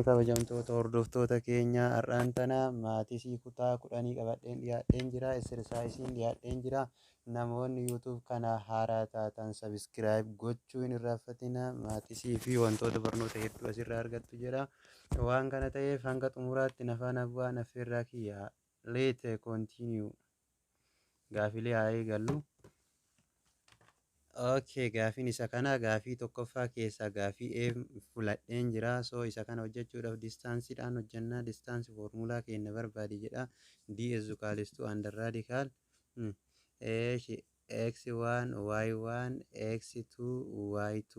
kabajamtoota hordoftoota keenya har'aan tana maatii kutaa 10 qabadheen dhiyaadheen jira. Exersaayisiin dhiyaadheen jira. Namoonni YouTube kana haaraa taatan sabiskiraayib gochuu hin irraanfatina. Maatii fi wantoota barnoota hedduu asirraa argattu jedha. Waan kana ta'eef hanga xumuraatti nafaan abbaa naffeerraa kiyya. Leete koontiiniyuu gaafilee haa eegallu. Okay, gaafiin isa kana gaafii tokkoffaa keessaa gaafii fuladheen jira. So isa kana hojjechuudhaaf distaansiidhaan hojjannaa. Distaansii foormulaa keenya barbaadi jedha. D is equal to under radical x1 y1 x2 y2.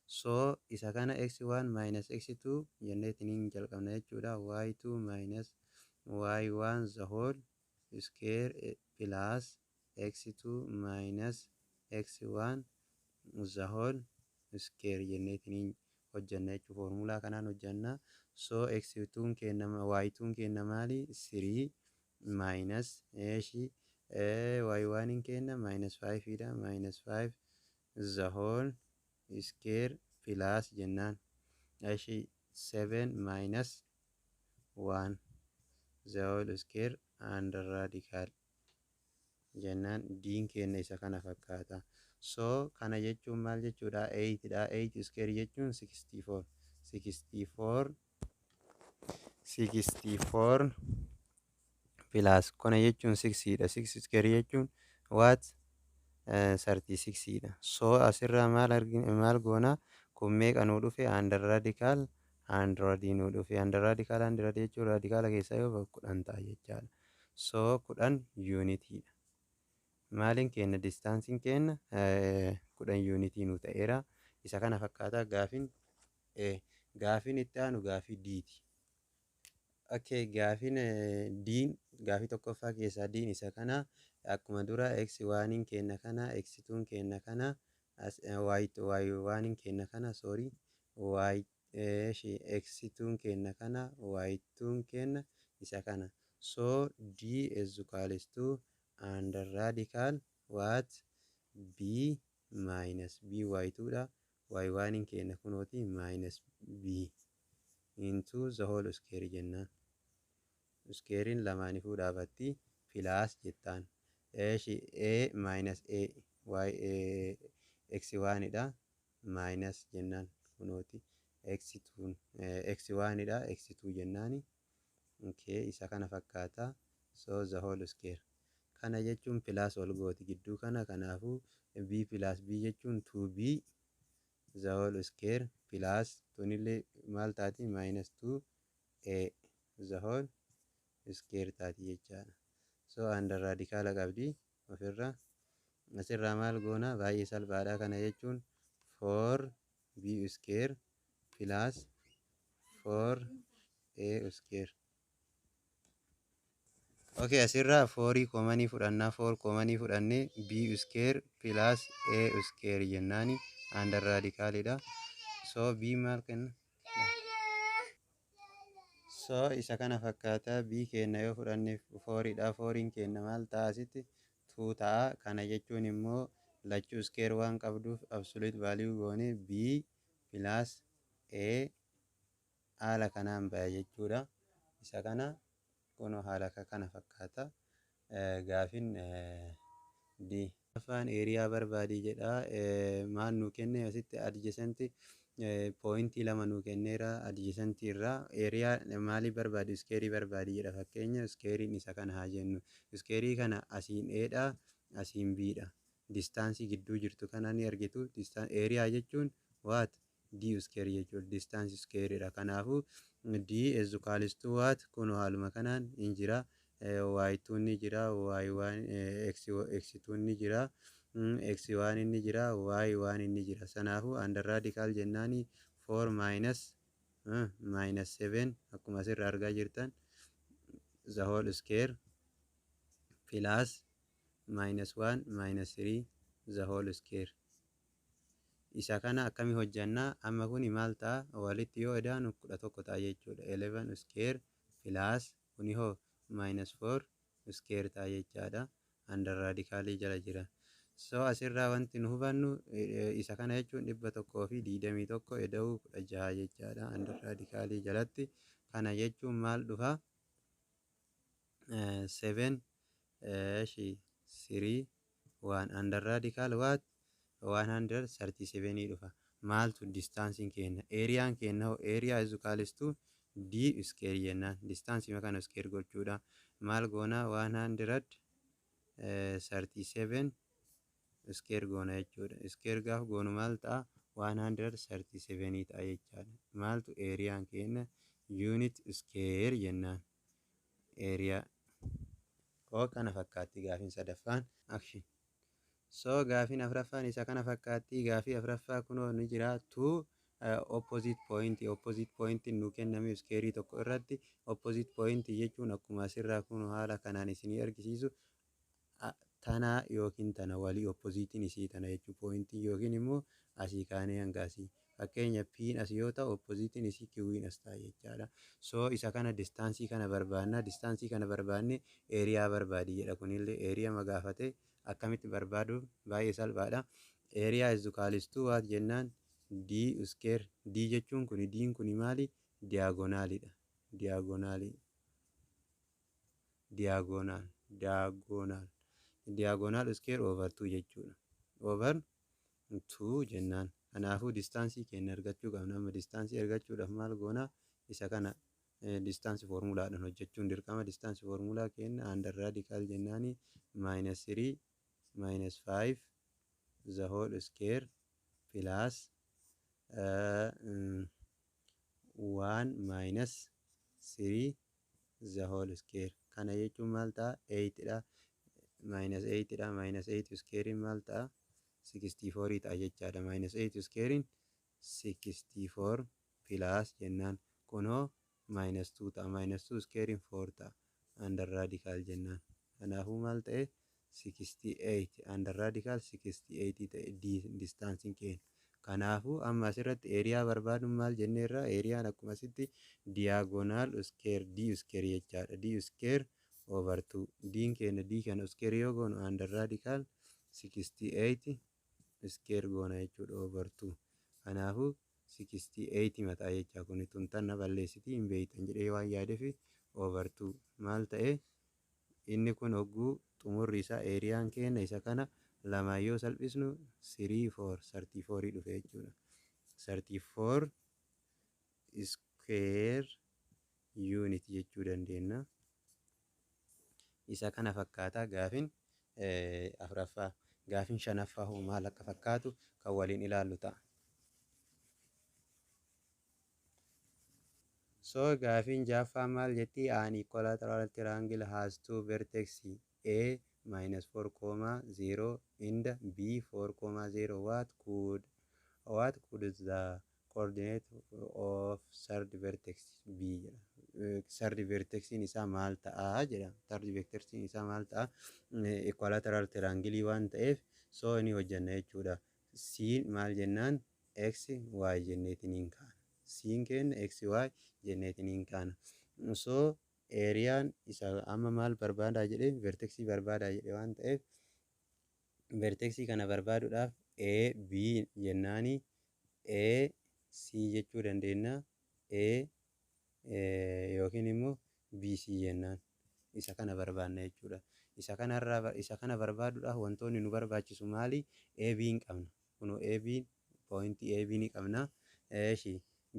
So isa kana x1 minus x2 jenneetiin jalqabna jechuudha. y2 minus y1 the whole square plus x2 minus x1 the whole square jenneetiin hojjanna jechuudha. Foormulaa kanaan hojjanna. So x2 kenna y2 kenna maali 3 minus y1 kenna minus 5 dha. Minus 5 the whole square plus jennaan 7 minus 1 the whole square under radical jennaan diin kenna isa kana fakkaata. So kana jechuun maal jechuudha 8 dha. 8 square jechuun 64 plus kana jechuun 6 dha. 6 square jechuun what 36 dha. So asirraa maal goona kun meeqa nuu dhufe under radical 100 nuu dhufe. Under radical 100 jechuun radikaala keessaa yoo 10 ta'a jechaadha. So 10 unity dha. Maaliin kenna distaansiin kenna 10 yuunitii nu ta'eera. Isa kana fakkaata gaafiin itti aanu gaafii diiti. Okay, gaafiin diin gaafii tokkoffaa keessaa diin isa kana akkuma dura x1 kenna kana x2 kenna kana y1 kenna kana sorry x2 kenna kana y2 kenna isa kana. So d is equal to under radical what b minus b y2 dha. y1 kenna kunooti minus b into the whole square jennaan. Squarein lamaanifuu dhaabatti plus jettaan. A minus a y x1 dha minus jennaan kunooti x2 x1 dha x2 jennaani. Okay, isa kana fakkaata. So the whole square kana jechuun plus ol gooti gidduu kana. Kanaafuu b plus b jechuun 2b the whole square plus tunillee maal taati minus 2a the whole square taati jechaadha. So under radikaala qabdi ofirra. Asirraa maal goona baay'ee salphaadha. Kana jechuun 4b square plus 4a square. Okay, asirraa 4 koomanii fudhannaa. 4 koomanii fudhannee b square plus a square jennaani under radicaalidha. So b maal kenna? So isa kana fakkaata. B kenna yoo fudhanne 4 dha. 4 kenna maal ta'a asitti 2 ta'a. Kana jechuun immoo lachuu square waan qabduuf absolute value goone b plus a haala kanaan ba'a jechuudha. Isa kana kunoo haala kana fakkaata. Gaafiin d afaan eeriyaa barbaadii jedha. Maal nuu kenne asitti adjacent poointii 2 nuu kenneera. Adjacent irraa eeriyaa maali barbaadu square barbaadii jedha. Fakkeenya squarein isa kana haa jennu. Square kana asiin a dha asiin b dha. Distaansii gidduu jirtu kana ni argitu. Eeriyaa jechuun what d square jechuudha. Distaansii square dha. Kanaafuu d is equal to what kun haaluma kanaan hin jira. y2 ni jira, y1 x2 ni jira, x1 ni jira, y1 ni jira. Sanaafuu under radical jennaani 4 minus 7 akkuma asirra argaa jirtan the whole square plus minus 1 minus 3 the whole square. Isa kana akkami hojjannaa? Amma kuni maal ta'a? Walitti yoo edaanu 11 ta'a jechuudha. 11 square plus kuni hoo minus 4 square ta'a jechaadha. Under radicaalii jala jira. So asirraa wanti nu hubannu isa kana jechuun 121 eda'uu 16 jechaadha. Under raadikaalii jalatti kana jechuun maal dhufa? 7 3 1 under radical what 137 dhufa. Maaltu distaansiin keenya? Eeriyaan keenya hoo eeriyaa is equals to d square jennaan. Distaansii makana square gochuudha. Maal goona 137 square goona jechuudha. Square gaaf goonu maal ta'a? 137 ta'a jechaadha. Maaltu eeriyaan keenya? Unit square jennaan. Eeriyaa oo kana fakkaatti gaafin sadaffaan action. So gaafin afraffaan isa kana fakkaatti. Gaafii afraffaa kunoo ni jira. Two opposite point nu kenname square tokko irratti opposite point jechuun akkuma asirraa kunoo haala kanaan isinii argisiisu tana yookiin tana walii oppositiin isii tana jechuu pointii yookiin immoo asii kaanee hanga asii. Fakkeenya P'n as yoo ta'u oppositiin isii Q'n as ta'a jechaadha. So isa kana distaansii kana barbaanna. Distaansii kana barbaanne eeriyaa barbaadi jedha. Kunillee eeriyaa magaafate akkamitti barbaaduuf baay'ee salphaadha. Eeriyaa is equals to what jennaan? D square. D jechuun kuni D'n kuni maali? Diyaagoonaaliidha. Diyaagoonaal square over 2 jechuudha. Over 2 jennaan. Kanaafuu distaansii keenya argachuu qabna. Amma distaansii argachuudhaaf maal goona? Isa kana distaansii foormulaadhaan hojjechuun dirqama. Distaansii foormulaa keenya under radical jennaani -3 -5 the whole square plus 1 -3 the whole square. Kana jechuun maal ta'a? 8 dha. -8 dha. -8 square maal ta'a? 64 ta'a jechaadha. -8 square 64 plus jennaan. Kunoo -2 ta'a. -2 square 4 ta'a. Under radical jennaan. Kanaafuu maal ta'e? 68 under radical 68 ta'e distaansiin keenya. Kanaafuu amma asirratti eeriyaa barbaaduun maal jenneerra? Eeriyaan akkuma asitti diyaagoonaal square d square jechaadha. D square over 2. D'n keenya d kana square yoo goonu under radical 68 square goona jechuudha over 2. Kanaafuu 68 mataa jechaa kun tuntanna balleessiti hin beeytan jedhee waan yaadeef over 2 maal ta'e? Inni kun hogguu xumurri isaa eeriyaan keenya isa kana lamaan yoo salphisnu 34 dhufe jechuudha. 34 square unit jechuu dandeenya. Isa kana fakkaata gaafin afraffaa. Gaafin shanaffaa hoo maal akka fakkaatu kan waliin ilaallu ta'a. So gaafin jaaffaa maal jetti? An equilateral triangle has two vertices A -4, 0 and B 4, 0. What could the coordinate of third vertex be? Third vertex isaa maal ta'a jedha. Third vertex isaa maal ta'a? Equilateral triangle waan ta'eef so ni hojjanna jechuudha. C maal jennaan? X Y jenneetiniin kaana. C'n keenya X Y jenneetiniin kaana. So eeriyaan isa amma maal barbaadaa jedhee vertexii barbaadaa jedhe waan ta'eef vertexii kana barbaaduudhaaf A B jennaani A C jechuu dandeenya. A yookiin immoo B C jennaan. Isa kana barbaanna jechuudha. Isa kana barbaaduudhaaf wantoonni nu barbaachisu maali? A B hin qabna. Kunoo A B pointii A B ni qabna.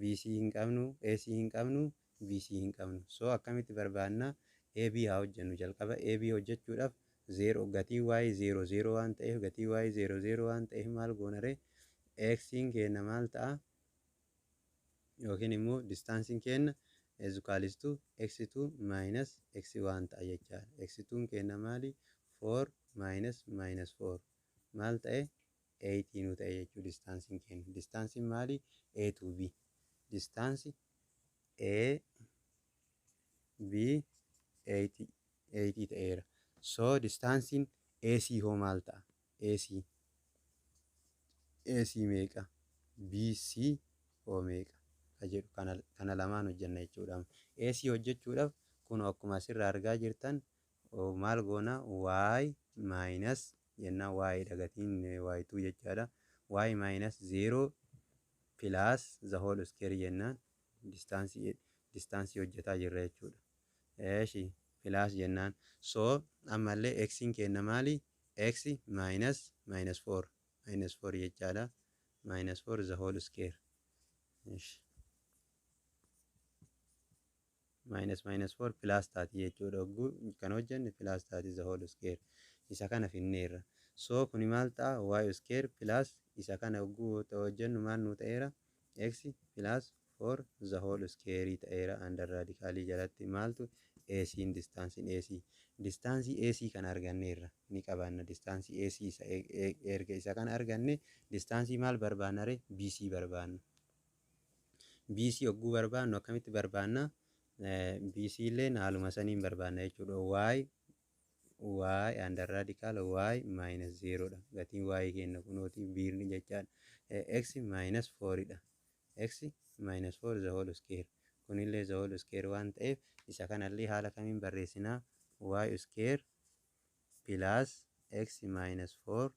B C hin qabnu. A C hin qabnu. B C hin qabnu. So akkamitti barbaanna? A B haa hojjennu jalqaba. A B hojjechuudhaaf 0 gatii Y 0 waan ta'eef gatii Y 0 waan ta'eef maal goonare? X keenya maal ta'a? Yookiin immoo distaansiin keenya is equals to x2 minus x1 ta'a jechaadha. X2 keenya maali? 4 minus -4 maal ta'e? 8 nu ta'e jechuu distaansiin keenya. Distaansiin maali? A to B. Distaansi A B 80 ta'eera. So distaansiin AC hoo maal ta'a? AC meeqa? BC hoo meeqa? Jedhu kana lamaan hojjanna jechuudha. AC hojjechuudhaaf kun akkuma asirraa argaa jirtan maal goona? Y minus jennaan y dha gatiin y2 jechaadha. Y minus 0 plus the whole square jennaan distaansii hojjetaa jirra jechuudha. Eeshi plus jennaan so ammallee x'n kenna maali x minus 4 jechaadha. minus 4 the whole square. Eeshi minus 4 plus taati jechuudha. Ogguu kan hojjenne plus taati the whole square. Isa kana finneerra. So kuni maal ta'a y square plus isa kana ogguu hojjennu maal nu ta'eera x plus 4 the whole square ta'eera. Under radicaalii jalatti maaltu AC'n distaansiin AC. Distaansii AC kan arganneerra ni qabaanna. Distaansii AC isa erga isa kana arganne distaansii maal barbaannare BC barbaanna. BC ogguu barbaannu akkamitti barbaanna? BC illee haaluma saniin barbaanna jechuudha. Y under radical y minus 0 dha. Gatiin y kenna kunooti biirni jechaadha. X minus 4 dha. X minus 4 the whole square. Kunillee the whole square waan ta'eef isa kanallee haala kamiin barreessinaa y square plus x minus 4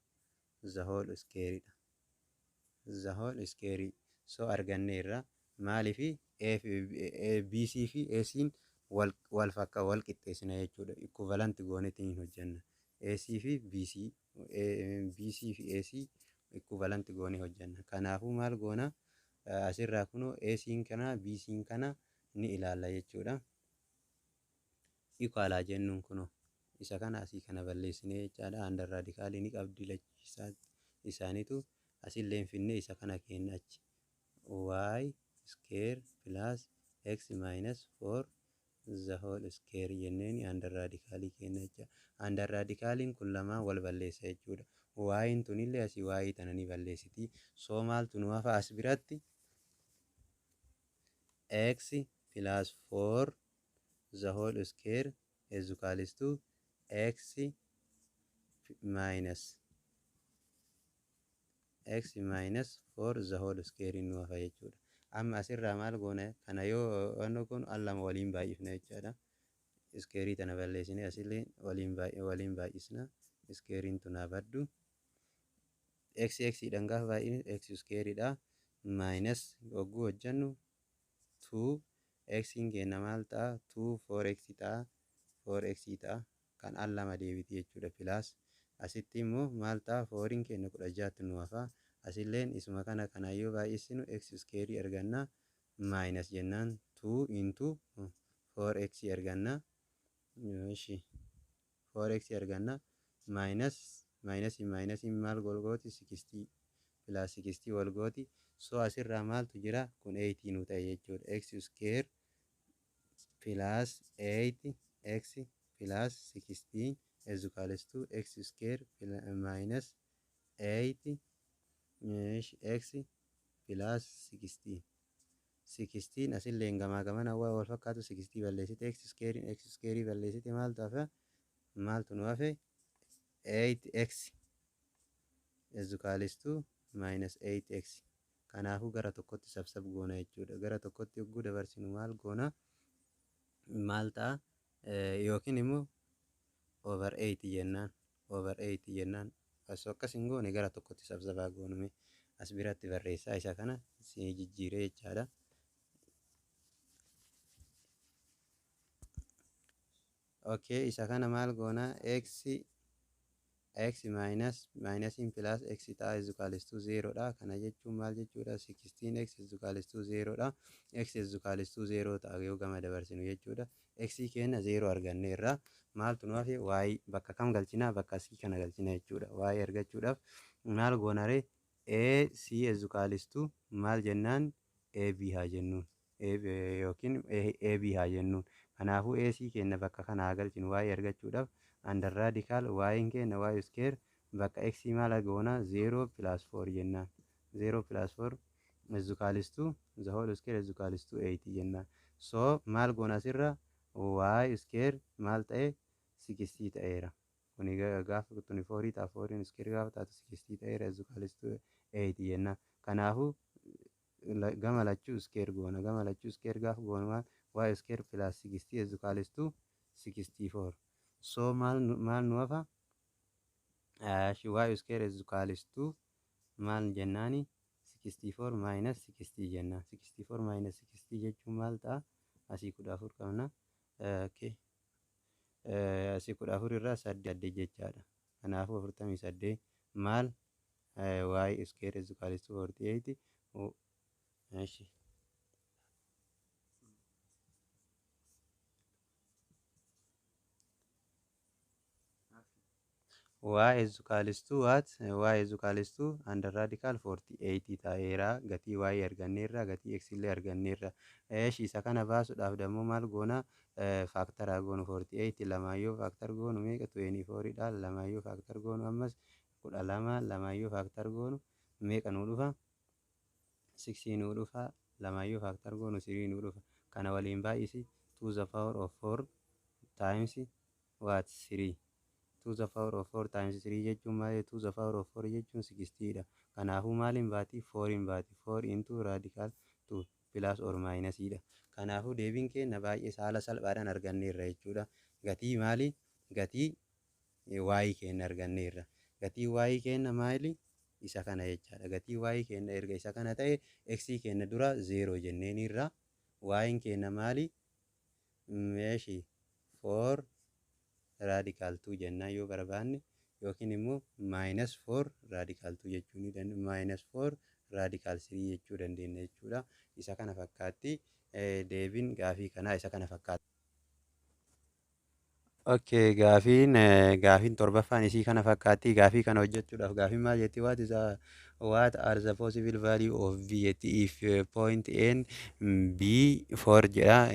the whole square dha. The whole square. So arganneerra maaliifi BC fi AC'n wal qixxeessina jechuudha. Equivalent goonetiin hojjenna. AC fi BC fi AC equivalent goonee hojjenna. Kanaafuu maal goona asirraa kunoo AC'n kana BC'n kana ni ilaalla jechuudha. Equalaa jennuun kunoo isa kana asii kana balleessinee jechaadha. Under radicaalii ni qabdi lachisaa isaaniitu asillee finnee isa kana kenna achi. Y square plus x minus 4 the whole square jenneen under radicaalii kenna jecha. Under radikaaliin kun lamaan wal balleessa jechuudha. Y'n tunillee asii y tana ni balleessiti. So maaltu nu hafa as biratti x plus 4 the whole square is equals to x minus 4 the whole square nu hafa jechuudha. Amma asirraa maal goona kana yoo wanno kun allama waliin baay'ifna jechaadha. Square tana balleessinee asillee waliin baay'isna. Square tuna baddu x dhaan gaafa baay'ine x square dha minus ogguu hojjennu 2 x kenna maal ta'a 2 4x ta'a 4x ta'a kan allama deebiti jechuudha. Plus asitti immoo maal ta'a 4 kenna 16 nu hafa. Asilleen isuma kana yoo baay'isinu x square arganna minus jennaan 2 into 4x arganna. Eeshi 4x arganna minus maal golgooti 60 plus 60 wal gooti. So asirraa maaltu jira kun 8 nu ta'e jechuudha. X square plus 8x plus 16 is equals to x square minus 8 x plus 16 asillee gamaa gamana wal fakkaatu 60 balleessite x square balleessite maaltu nu hafe 8x is equals to minus 8x. Kanaafuu gara tokkotti sabsab goona jechuudha. Gara tokkotti yogguu dabarsinu maal goona maal ta'a yookiin immoo over 8 jennaan osoo akkas hin goone gara tokkotti sabsabaa goonume as biratti barreessaa isa kana si jijjiiree jechaadha. Okay, isa kana maal goona x minus in plus x ta'a is equals to 0 dha. Kana jechuun maal jechuudha 16x is equals to 0 dha. X is equals to 0 ta'a yoo gama dabarsinu jechuudha. X kenna 0 arganneerra. Maaltu nu hafe y bakka kam galchina bakka c kana galchina jechuudha. Y argachuudhaaf maal goonare AC is equals to maal jennaan AB haa jennuun yookiin AB haa jennuun. Kanaafuu AC kenna bakka kana galchinu y argachuudhaaf under radical y kenna y square bakka x maal goona 0 plus 4 jennaan. 0 plus 4 is equals to the whole square is equals to 8 jennaan. So maal goona asirra y square maal ta'e 60 ta'eera. Kuni gaafa 24 ta'a 4 square gaafa taatu 60 ta'eera is equals to 8 jennaan. Kanaafuu gama lachuu square goona. Gama lachuu square gaafa goonu y square plus 60 is equals to 64. So maal nu hafa y square is equals to maal jennaani 64 minus 60 jennaan. 64 minus 60 jechuun maal ta'a? Asii 14 qabna. Okay. Asii 14 irraa 8 jechaadha. Kanaafuu 48 maal y square is equals to 48. Eshi. Y is equals to what? Y is equals to under radical 48 ta'eera. Gatii y arganneerra, gatii x illee arganneerra. Isa kana baasuudhaaf dammoo maal goona? Faaktaraa goonu 48 lamaayyoo faaktar goonu meeqa? 24 dha. Lamaayyoo faaktar goonu ammas 12 lamaayyoo faaktar goonu meeqa nuu dhufa? 6 nuu dhufa. Lamaayyoo faaktar goonu 3 nuu dhufa. Kana waliin baay'isi 2 the power of 4 times what? 3. 2 the power of 4 times 3 jechuun maali? 2 the power of 4 jechuun 60 dha. Kanaafuu maaliin baati? 4 baati. 4 into radical 2 plus or minus dha. Kanaafuu deebiin keenya baay'ee haala salphaadhaan arganneerra jechuudha. Gatii maali? Gatii y keenya arganneerra. Gatii y keenya maali? Isa kana jechaadha. Gatii y keenya erga isa kana ta'e x keenya dura 0 jenneeniirra. Y keenya maali? Meeshii 4 radical 2 jennaan yoo barbaanne yookiin immoo minus 4 radical 2 jechuu ni dandeenya. Minus 4 radical 3 jechuu dandeenya jechuudha. Isa kana fakkaatti deebiin gaafii kanaa isa kana fakkaata. Okay, gaafiin torbaffaan isii kana fakkaatti. Gaafii kana hojjechuudhaaf gaafiin maal jetti? What are the possible value of b jetti if point n b 4 jedha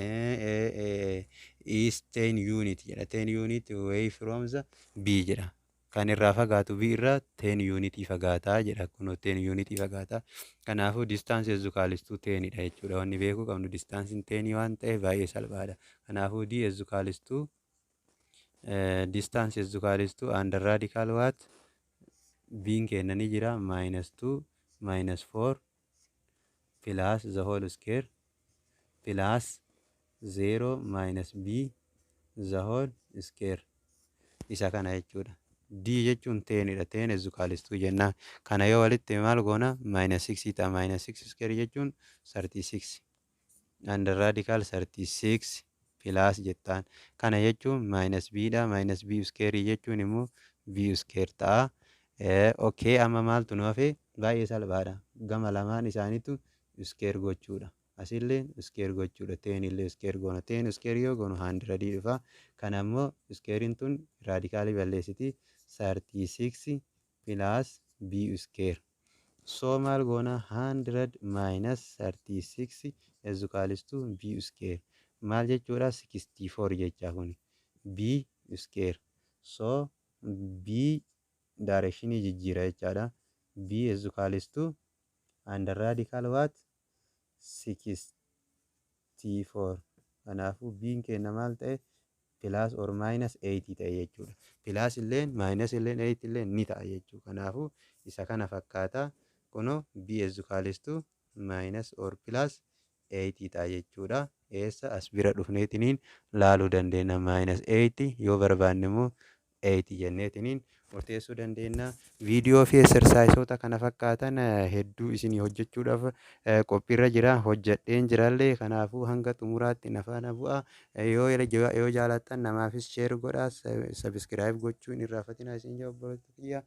is 10 unit jedha. 10 unit away from the b jedha. Kan irraa fagaatu b irraa 10 unit fagaataa jedha. Kun 10 unit fagaataa. Kanaafuu distance is equals to 10 dha jechuudha. Wanni beekuu qabnu distance 10 waan ta'eef baay'ee salphaadha. Kanaafuu d is equals to distance is equals to under radical what? B'n keenya ni jira minus 2 minus 4 plus the whole square plus 0 minus b the whole square. Isa kana jechuudha. D jechuun 10 dha. 10 is equals to jennaan. Kana yoo walitti maal goona? Minus 6 ta'a. Minus 6 square jechuun 36. Under radical 36 plus jettaan. Kana jechuun minus b dha. Minus b square jechuun immoo b square ta'a. Okay, amma maaltu nu hafe? Baay'ee salphaadha. Gama lamaan isaaniitu square gochuudha. Asillee square gochuudha. 10 illee square goona. 10 square yoo goonu 100 dhufa. Kana immoo squarein tun radicaalii balleessiti. 36 plus b square. So maal goona? 100 minus 36 is equals to b square. Maal jechuudha? 64 jecha kun b square. So b directionii jijjiira jechaadha. B is equals to under radical what? 64. Kanaafuu b'n keenya maal ta'e? Plus or minus 80 ta'e jechuudha. Plus illeen minus illeen 8 illeen ni ta'a jechuudha. Kanaafuu isa kana fakkaata. Kunoo b is equals to minus or plus 80 ta'a jechuudha. Eessa as bira dhufneetiniin laaluu dandeenya. Minus 8 yoo barbaanne immoo 8 jenneetiniin murteessuu dandeenya. Viidiyoo fi exercise kana fakkaatan hedduu isinii hojjechuudhaaf qophiirra jira. Hojjedheen jirallee kanaafuu hanga xumuraatti na faana bu'a. Yoo jaalattan namaafis share godhaa. Subscribe gochuun irraafatina isin jaa obboloota kiyya.